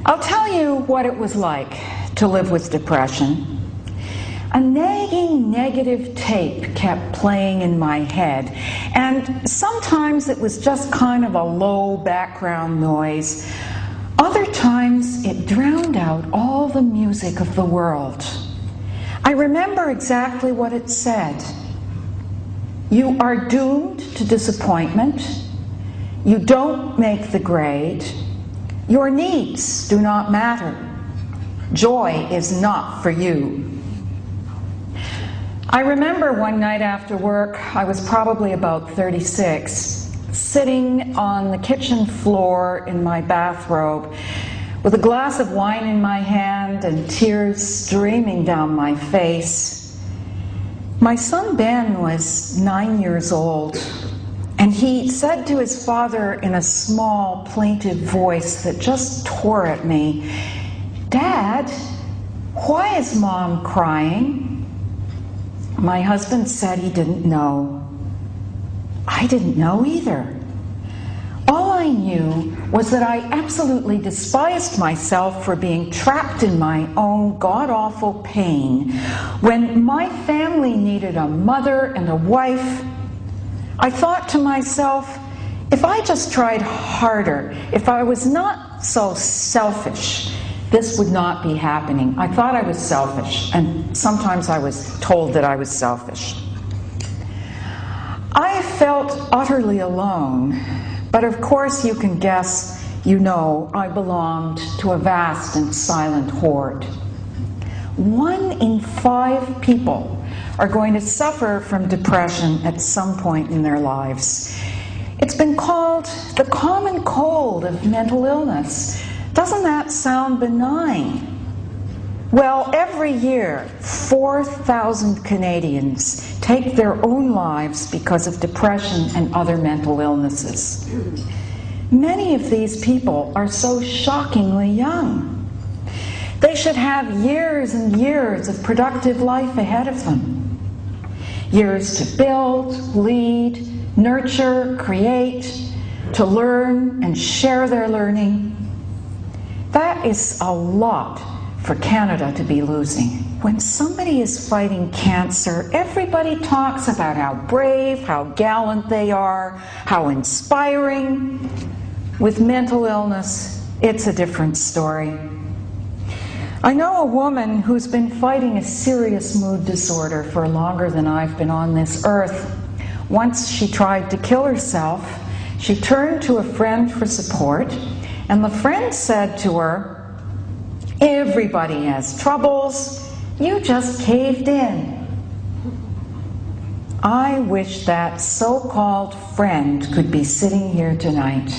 I'll tell you what it was like to live with depression. A nagging negative tape kept playing in my head, and sometimes it was just kind of a low background noise. Other times it drowned out all the music of the world. I remember exactly what it said. You are doomed to disappointment. You don't make the grade. Your needs do not matter. Joy is not for you. I remember one night after work, I was probably about 36, sitting on the kitchen floor in my bathrobe with a glass of wine in my hand and tears streaming down my face. My son Ben was 9 years old, and he said to his father in a small, plaintive voice that just tore at me, "Dad, why is Mom crying?" My husband said he didn't know. I didn't know either. All I knew was that I absolutely despised myself for being trapped in my own god-awful pain when my family needed a mother and a wife. I thought to myself, if I just tried harder, if I was not so selfish, this would not be happening. I thought I was selfish, and sometimes I was told that I was selfish. I felt utterly alone, but of course you can guess, you know, I belonged to a vast and silent horde. 1 in 5 people are going to suffer from depression at some point in their lives. It's been called the common cold of mental illness. Doesn't that sound benign? Well, every year, 4,000 Canadians take their own lives because of depression and other mental illnesses. Many of these people are so shockingly young. They should have years and years of productive life ahead of them. Years to build, lead, nurture, create, to learn and share their learning. That is a lot for Canada to be losing. When somebody is fighting cancer, everybody talks about how brave, how gallant they are, how inspiring. With mental illness, it's a different story. I know a woman who's been fighting a serious mood disorder for longer than I've been on this earth. Once she tried to kill herself. She turned to a friend for support, and the friend said to her, "Everybody has troubles, you just caved in." I wish that so-called friend could be sitting here tonight.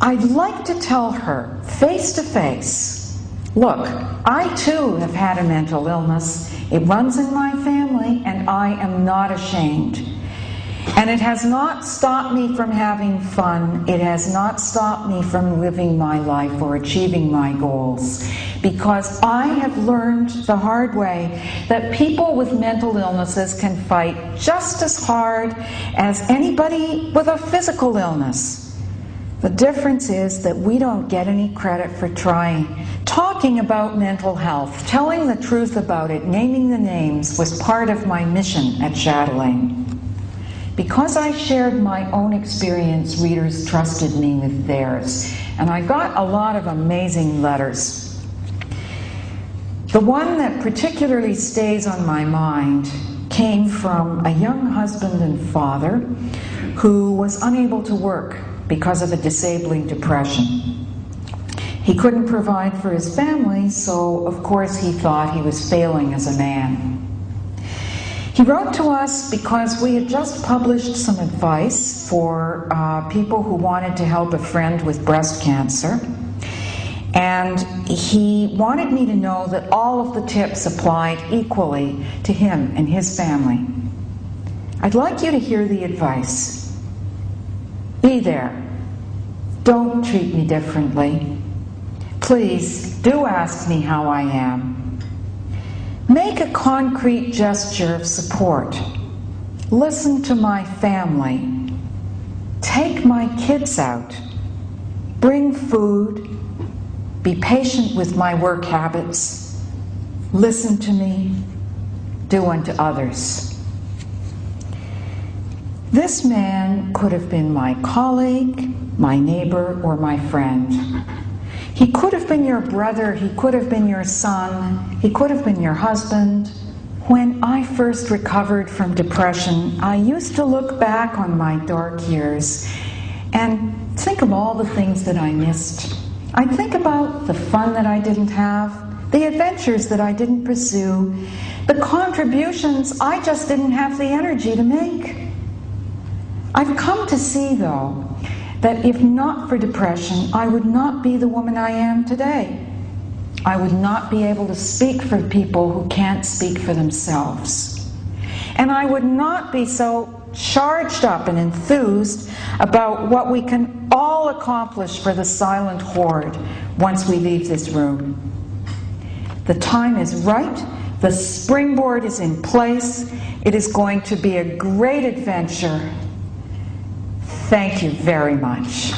I'd like to tell her, face to face, look, I too have had a mental illness. It runs in my family, and I am not ashamed. And it has not stopped me from having fun. It has not stopped me from living my life or achieving my goals. Because I have learned the hard way that people with mental illnesses can fight just as hard as anybody with a physical illness. The difference is that we don't get any credit for trying. Talking about mental health, telling the truth about it, naming the names was part of my mission at Chatelaine. Because I shared my own experience, readers trusted me with theirs, and I got a lot of amazing letters. The one that particularly stays on my mind came from a young husband and father who was unable to work because of a disabling depression. He couldn't provide for his family, so of course he thought he was failing as a man. He wrote to us because we had just published some advice for people who wanted to help a friend with breast cancer. And he wanted me to know that all of the tips applied equally to him and his family. I'd like you to hear the advice. Be there. Don't treat me differently. Please do ask me how I am. Make a concrete gesture of support. Listen to my family. Take my kids out. Bring food. be patient with my work habits, listen to me, do unto others. This man could have been my colleague, my neighbor, or my friend. He could have been your brother, he could have been your son, he could have been your husband. When I first recovered from depression, I used to look back on my dark years and think of all the things that I missed. I'd think about the fun that I didn't have, the adventures that I didn't pursue, the contributions I just didn't have the energy to make. I've come to see, though, that if not for depression, I would not be the woman I am today. I would not be able to speak for people who can't speak for themselves. And I would not be so charged up and enthused about what we can all accomplish for the silent horde once we leave this room. The time is right. The springboard is in place. It is going to be a great adventure. Thank you very much.